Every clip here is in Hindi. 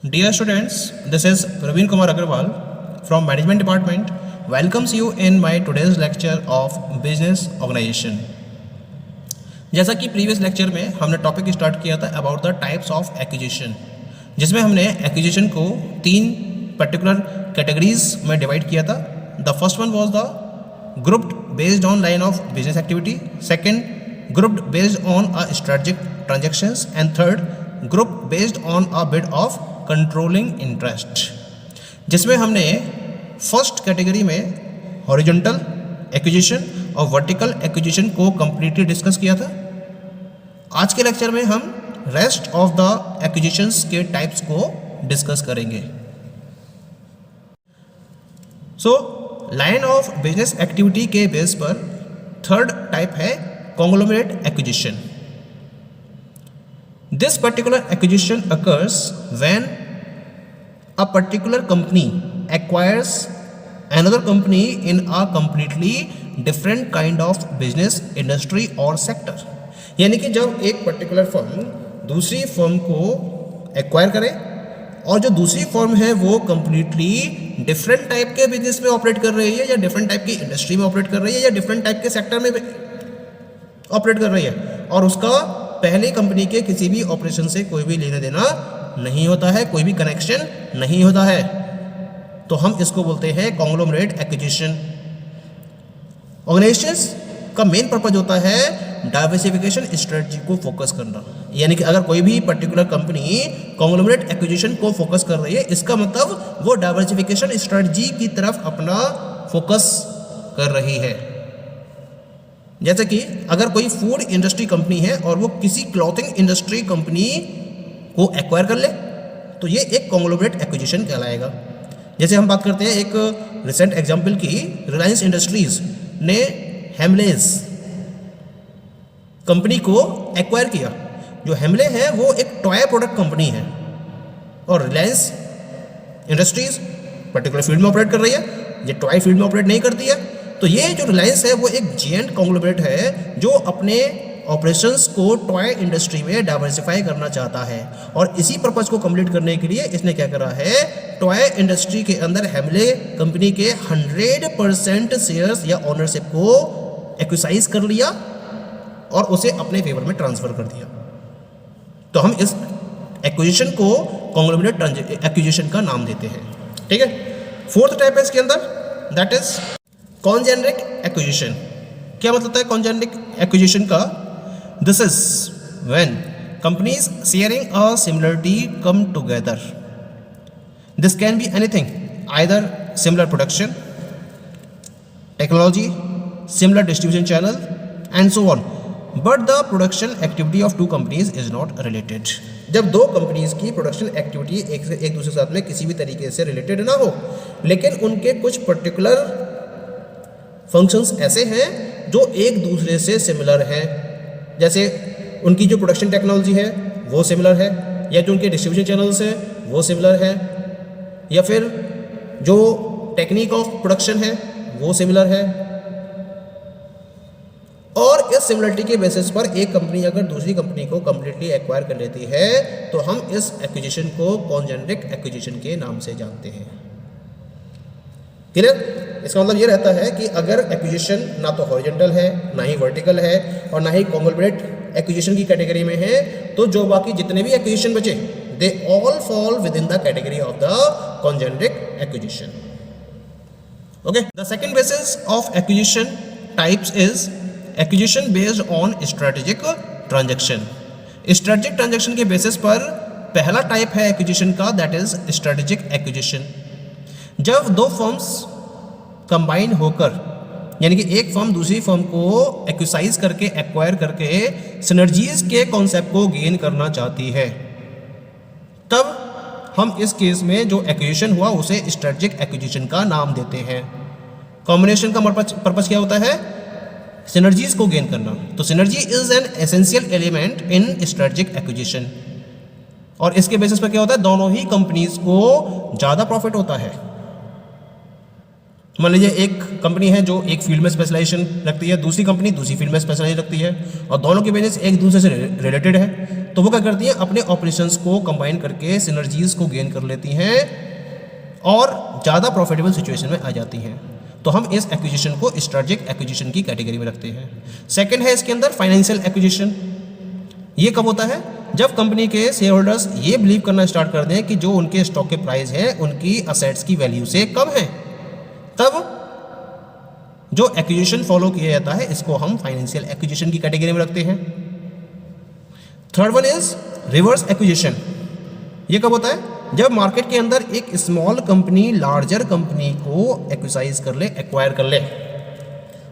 Dear students, this is Praveen Kumar Agarwal from Management Department. Welcomes you in my today's lecture of Business Organization. जैसा कि प्रीवियस लेक्चर में हमने टॉपिक स्टार्ट किया था about the types of acquisition, जिसमें हमने एक्विजिशन को तीन पर्टिकुलर कैटेगरीज में डिवाइड किया था. The first one was the grouped based on line of business activity, second grouped based on a strategic transactions and third group based on a bid of controlling interest. जिसमें हमने फर्स्ट कैटेगरी में हॉरिजॉन्टल एक्विजिशन और वर्टिकल एक्विजिशन को कंप्लीटली डिस्कस किया था. आज के लेक्चर में हम रेस्ट ऑफ द एक्विजिशंस के टाइप्स को डिस्कस करेंगे. So line of business activity के बेस पर थर्ड टाइप है conglomerate acquisition. This particular acquisition occurs when a particular company acquires another company in a completely different kind of business, industry or sector. यानी कि जब एक पर्टिकुलर फर्म दूसरी फर्म को एक्वायर करे और जो दूसरी फर्म है वो कंप्लीटली डिफरेंट टाइप के बिजनेस में ऑपरेट कर रही है या डिफरेंट टाइप की इंडस्ट्री में ऑपरेट कर रही है या डिफरेंट टाइप के सेक्टर में ऑपरेट कर रही है और उसका पहले कंपनी के किसी भी ऑपरेशन से कोई भी लेना देना नहीं होता है, कोई भी कनेक्शन नहीं होता है, तो हम इसको बोलते हैं कॉन्ग्लोमरेट एक्विजिशन. ऑर्गेनाइजेशंस का मेन पर्पज होता है डाइवर्सिफिकेशन स्ट्रेटजी को फोकस करना. यानी कि अगर कोई भी पर्टिकुलर कंपनी कॉन्ग्लोमरेट एक्विजिशन को फोकस कर रही है, इसका मतलब वो डाइवर्सिफिकेशन स्ट्रेटजी की तरफ अपना फोकस कर रही है. जैसे कि अगर कोई फूड इंडस्ट्री कंपनी है और वो किसी क्लॉथिंग इंडस्ट्री कंपनी को एक्वायर कर ले तो ये एक कॉन्ग्लोमरेट एक्विजिशन कहलाएगा. जैसे हम बात करते हैं एक रिसेंट एग्जांपल की, रिलायंस इंडस्ट्रीज ने हेमलेस कंपनी को एक्वायर किया. जो हेमले है वो एक टॉय प्रोडक्ट कंपनी है और रिलायंस इंडस्ट्रीज पर्टिकुलर फील्ड में ऑपरेट कर रही है, ये टॉय फील्ड में ऑपरेट नहीं करती है. तो ये जो रिलायंस है वो एक जेएंट कॉन्ग्लोमरेट है जो अपने ऑपरेशंस को टॉय इंडस्ट्री में डाइवर्सिफाई करना चाहता है और इसी पर्पस को कंप्लीट करने के लिए इसने क्या करा है, टॉय इंडस्ट्री के अंदर हेमले कंपनी के 100% शेयर्स या ओनरशिप को एक्विसाइज कर लिया और उसे अपने फेवर में ट्रांसफर कर दिया. तो हम इस एक्विजिशन को कॉन्ग्लोमरेट एक्विजिशन का नाम देते हैं. ठीक है. फोर्थ टाइप है इसके अंदर, दैट इज कॉन्जेनरिक एक्विजिशन. क्या मतलब है कॉन्जेनरिक एक्विजिशन का? This is when companies sharing a similarity come together. This can be anything, either similar production, technology, similar distribution channel and so on, but the production activity of two companies is not related. जब दो कंपनीज की प्रोडक्शन एक्टिविटी एक दूसरे के साथ में किसी भी तरीके से रिलेटेड ना हो, लेकिन उनके कुछ पर्टिकुलर फंक्शंस ऐसे हैं जो एक दूसरे से सिमिलर हैं. जैसे उनकी जो प्रोडक्शन टेक्नोलॉजी है वो सिमिलर है, या जो उनके डिस्ट्रीब्यूशन चैनल्स हैं वो सिमिलर है, या फिर जो टेक्निक ऑफ प्रोडक्शन है वो सिमिलर है. और इस सिमिलरिटी के बेसिस पर एक कंपनी अगर दूसरी कंपनी को कंप्लीटली एक्वायर कर लेती है तो हम इस एक्विजिशन को कॉन्जेनरिक एक्विजिशन के नाम से जानते हैं. क्लियर? इसका मतलब ये रहता है कि अगर एक्विजिशन ना तो हॉरिजॉन्टल है, ना ही वर्टिकल है और ना ही कॉन्ग्लोमरेट एक्विजिशन की कैटेगरी में है, तो जो बाकी जितने भी एक्विजिशन बचे they all fall within the category of the congeneric acquisition. Okay. The second basis of acquisition types is acquisition based on strategic transaction. Strategic transaction के बेसिस पर पहला टाइप है एक्विजिशन का, दैट इज स्ट्रेटेजिक एक्विजिशन. जब दो फर्म्स कंबाइन होकर, यानी कि एक फर्म दूसरी फर्म को एक्विसाइज करके एक्वायर करके सिनर्जीज के कॉन्सेप्ट को गेन करना चाहती है, तब हम इस केस में जो एक्विजिशन हुआ उसे स्ट्रेटेजिक एक्विजिशन का नाम देते हैं. कॉम्बिनेशन का पर्पस क्या होता है? सिनर्जीज को गेन करना. तो synergy is an essential element in strategic acquisition और इसके बेसिस पर क्या होता है, दोनों ही कंपनीज को ज़्यादा प्रॉफिट होता है. मान लीजिए एक कंपनी है जो एक फील्ड में स्पेशलाइजेशन रखती है, दूसरी कंपनी दूसरी फील्ड में स्पेशलाइजेशन रखती है और दोनों के बिजनेस एक दूसरे से रिलेटेड है, तो वो क्या करती हैं, अपने ऑपरेशंस को कंबाइन करके सिनर्जीज को गेन कर लेती हैं और ज़्यादा प्रॉफिटेबल सिचुएशन में आ जाती हैं। तो हम इस एक्विजिशन को स्ट्रेटेजिक एक्विजिशन की कैटेगरी में रखते हैं। सेकंड है इसके अंदर फाइनेंशियल एक्विजिशन। ये कब होता है, जब कंपनी के शेयर होल्डर्स ये बिलीव करना स्टार्ट कर दें कि जो उनके स्टॉक के प्राइस है उनकी असेट्स की वैल्यू से कम है, तब जो एक्विजिशन फॉलो किया जाता है इसको हम फाइनेंशियल एक्विजिशन की कैटेगरी में रखते हैं। Third one is reverse acquisition. ये कब होता है, जब मार्केट के अंदर एक स्मॉल कंपनी लार्जर कंपनी को एक्विसाइज कर ले, एक्वायर कर ले,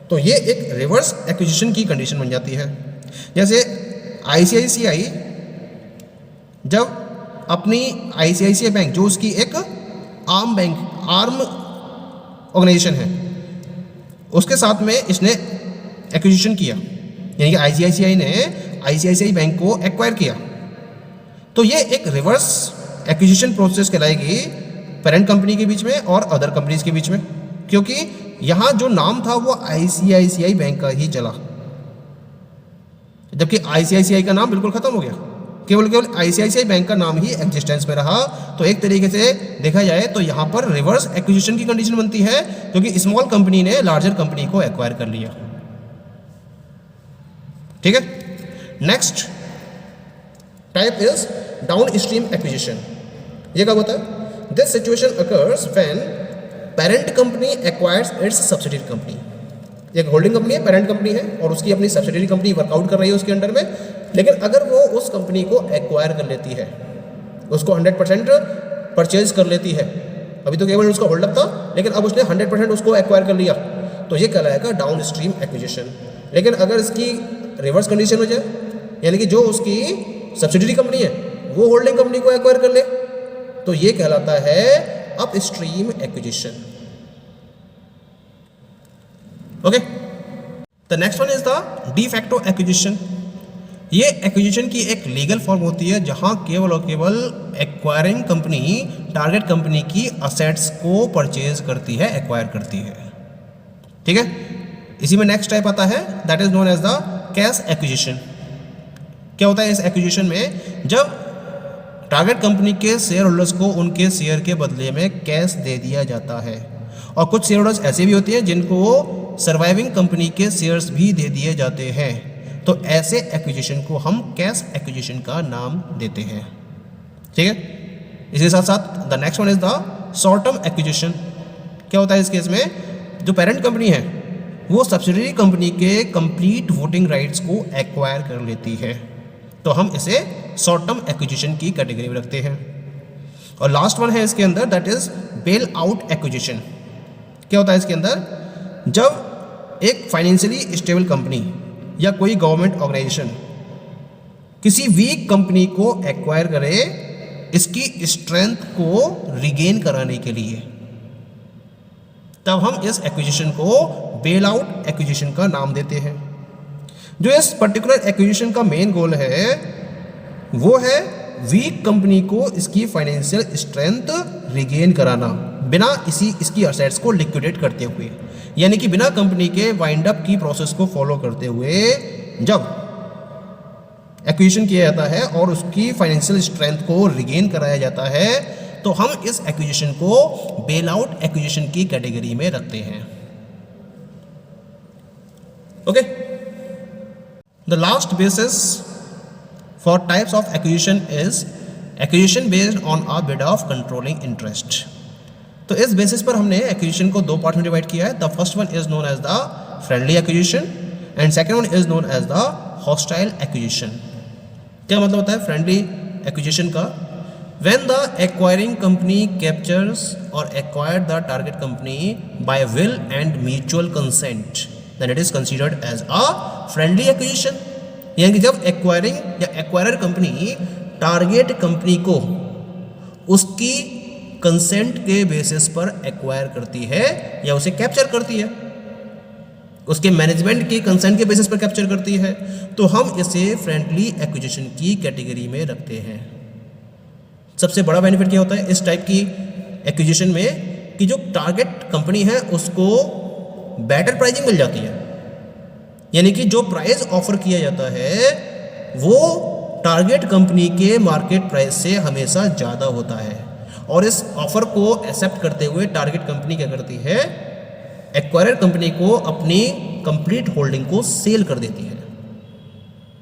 तो ये एक रिवर्स एक्विजिशन की कंडीशन बन जाती है। जैसे आईसीआईसीआई जब अपनी आईसीआईसीआई बैंक, जो उसकी एक आर्म बैंक, आर्म ऑर्गेनाइजेशन है, उसके साथ में इसने एक्विजिशन किया, यानी कि आईसीआईसीआई ने आईसीआईसीआई बैंक को एक्वायर किया, तो ये एक रिवर्स एक्विजिशन प्रोसेस कहलाएगी पेरेंट कंपनी के बीच में और अदर कंपनीज के बीच में, क्योंकि यहाँ जो नाम था वो आईसीआईसीआई बैंक का ही चला, जबकि आईसीआईसीआई का नाम बिल्कुल खत्म हो गया, केवल आईसीआईसीआई बैंक का नाम ही एग्जिस्टेंस में रहा। तो एक तरीके से देखा जाए तो यहाँ पर रिवर्स एक्विजिशन की कंडीशन बनती है, क्योंकि स्मॉल कंपनी ने लार्जर कंपनी को एक्वायर कर लिया। ठीक है, next type is down stream acquisition. ये कब होता है, this situation occurs when parent company acquires it's subsidiary company. एक होल्डिंग कंपनी है, पेरेंट कंपनी है और उसकी अपनी सब्सिडियरी कंपनी वर्कआउट कर रही है उसके अंडर में, लेकिन अगर वो उस कंपनी को एक्वायर कर लेती है, उसको 100% परचेज कर लेती है, अभी तो केवल उसका होल्डअप था लेकिन अब उसने 100% उसको एक्वायर कर लिया, तो ये कहलाएगा डाउन स्ट्रीम एक्विजिशन। लेकिन अगर इसकी रिवर्स कंडीशन हो जाए, यानी कि जो उसकी सब्सिडियरी कंपनी है वो होल्डिंग कंपनी को एक्वायर कर ले, तो ये कहलाता है up stream acquisition. Okay, the next one is the de facto acquisition. ये एक्विजिशन की एक लीगल फॉर्म होती है जहां केवल और केवल एक्वायरिंग कंपनी टारगेट कंपनी की असेट्स को परचेज करती है, एक्वायर करती है। ठीक है, इसी में नेक्स्ट टाइप आता है, that is known as the cash acquisition. क्या होता है इस एक्विजिशन में, जब टारगेट कंपनी के शेयर होल्डर्स को उनके शेयर के बदले में कैश दे दिया जाता है, और कुछ शेयर होल्डर्स ऐसे भी होते हैं जिनको सर्वाइविंग कंपनी के शेयर्स भी दे दिए जाते हैं, तो ऐसे एक्विजिशन को हम कैश एक्विजिशन का नाम देते हैं। ठीक है, इसके साथ साथ the next one is the short term acquisition. क्या होता है इस केस में, जो पेरेंट कंपनी है वो सब्सिडियरी कंपनी के कंप्लीट वोटिंग राइट्स को एक्वायर कर लेती है, तो हम इसे शॉर्ट टर्म एक्विजिशन की कैटेगरी में रखते हैं। और लास्ट वन है इसके अंदर, that is bail out acquisition. क्या होता है इसके अंदर, जब एक फाइनेंशियली स्टेबल कंपनी या कोई गवर्नमेंट ऑर्गेनाइजेशन किसी वीक कंपनी को एक्वायर करे इसकी स्ट्रेंथ को रिगेन कराने के लिए, तब हम इस एक्विजिशन को बेल आउट एक्विजिशन का नाम देते हैं। जो इस पर्टिकुलर एक्विजिशन का मेन गोल है वो है वीक कंपनी को इसकी फाइनेंशियल स्ट्रेंथ रिगेन कराना, बिना इसकी असेट्स को लिक्विडेट करते हुए, यानी कि बिना कंपनी के वाइंड अप की प्रोसेस को फॉलो करते हुए जब एक्विजिशन किया जाता है और उसकी फाइनेंशियल स्ट्रेंथ को रिगेन कराया जाता है, तो हम इस एक्विजिशन को बेल आउट एक्विजिशन की कैटेगरी में रखते हैं। Okay, the last basis for types of acquisition is acquisition based on a bid of controlling interest. तो इस बेसिस पर हमने एक्विजिशन को दो पार्ट में डिवाइड किया है। The first one is known as the friendly acquisition and second one is known as the hostile acquisition. क्या मतलब होता है फ्रेंडली एक्विजिशन का, when the acquiring company captures or acquired the target company by will and mutual consent, then it is considered as a friendly acquisition। यानी कि जब एक्वायरिंग या एक्वायरर कंपनी टारगेट कंपनी को उसकी कंसेंट के बेसिस पर एक्वायर करती है या उसे कैप्चर करती है, उसके मैनेजमेंट की कंसेंट के बेसिस पर कैप्चर करती है, तो हम इसे फ्रेंडली एक्विजिशन की कैटेगरी में रखते हैं। सबसे बड़ा बेनिफिट क्या होता है इस टाइप की एक्विजिशन में, कि जो टारगेट कंपनी है उसको बेटर प्राइसिंग मिल जाती है, यानी कि जो प्राइस ऑफर किया जाता है वो टारगेट कंपनी के मार्केट प्राइस से हमेशा ज़्यादा होता है, और इस ऑफर को एक्सेप्ट करते हुए टारगेट कंपनी क्या करती है, एक्वायरर कंपनी को अपनी कंप्लीट होल्डिंग को सेल कर देती है।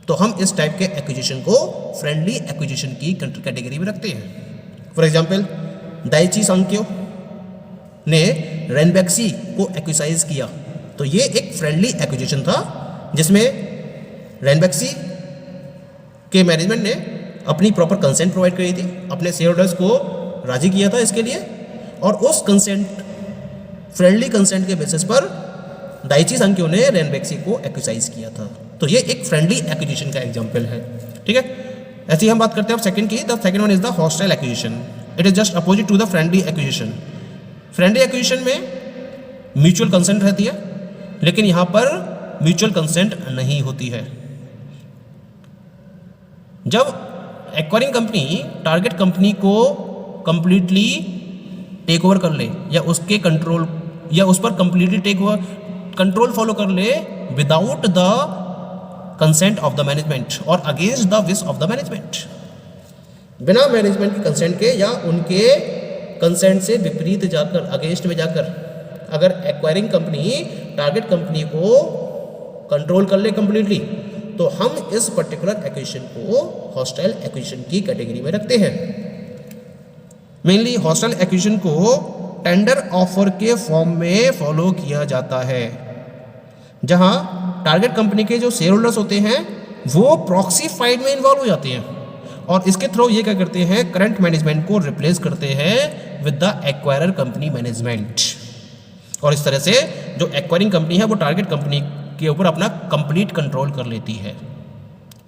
तो हम इस टाइप के एक्विजिशन को फ्रेंडली एक्विजिशन की कैटेगरी में रखते हैं। फॉर एग्जांपल, दाइची सांक्यो ने रेनबैक्सी को एक्विसाइज किया, तो ये एक फ्रेंडली एक्विजिशन था जिसमें रेनबैक्सी के मैनेजमेंट ने अपनी प्रॉपर कंसेंट प्रोवाइड करी थी, अपने शेयर होल्डर्स को राजी किया था इसके लिए, और उस कंसेंट, फ्रेंडली कंसेंट के बेसिस पर दाइची सांक्यो ने रेनबैक्सी को एक्विसाइज किया था। तो ये एक फ्रेंडली एक्विजिशन का एग्जांपल है, ठीक है। ऐसे ही हम बात करते हैं अब सेकंड की। The second one is the hostile acquisition. It is just opposite to the friendly acquisition. Friendly acquisition में म्यूचुअल कंसेंट रहती है, लेकिन यहाँ पर म्यूचुअल कंसेंट नहीं होती है। जब एक्वायरिंग कंपनी टारगेट कंपनी को कंप्लीटली टेक ओवर कर ले, या उसके कंट्रोल, या उस पर completely take over control follow कर ले without the consent of the management और against the wish of the management, बिना मैनेजमेंट के कंसेंट के या उनके कंसेंट से विपरीत जाकर, अगेंस्ट में जाकर अगर एक्वायरिंग कंपनी टारगेट कंपनी को कंट्रोल कर ले कंप्लीटली, तो हम इस पर्टिकुलर एक्विजिशन को हॉस्टाइल एक्विजिशन की कैटेगरी में रखते हैं। मेनली हॉस्टाइल एक्विजिशन को टेंडर ऑफर के फॉर्म में फॉलो किया जाता है, जहां टारगेट कंपनी के जो शेयर होल्डर्स होते हैं वो प्रॉक्सी फाइट में इन्वॉल्व हो जाते हैं, और इसके थ्रू ये क्या करते हैं, करंट मैनेजमेंट को रिप्लेस करते हैं with the acquirer company management. और इस तरह से जो एक्वायरिंग कंपनी है वो टारगेट कंपनी के ऊपर अपना कंप्लीट कंट्रोल कर लेती है।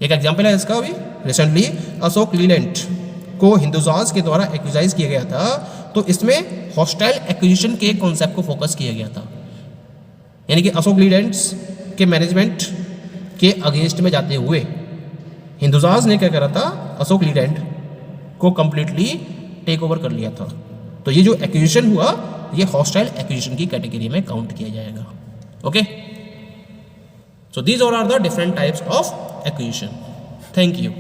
एक एग्जांपल है इसका, अभी रिसेंटली अशोक लीलैंड को हिंदुस्तान के द्वारा एक्विजाइज किया गया था, तो इसमें हॉस्टाइल एक्विजिशन के कॉन्सेप्ट को फोकस किया गया था। यानी कि अशोक लीलैंड के मैनेजमेंट के अगेंस्ट में जाते हुए हिंदुस्तान ने क्या करा था, अशोक लीलैंड को कंप्लीटली टेक ओवर कर लिया था। तो ये जो एक्विजिशन हुआ ये हॉस्टाइल एक्विजिशन की कैटेगरी में काउंट किया जाएगा। Okay, so these are the different types of acquisition. Thank you.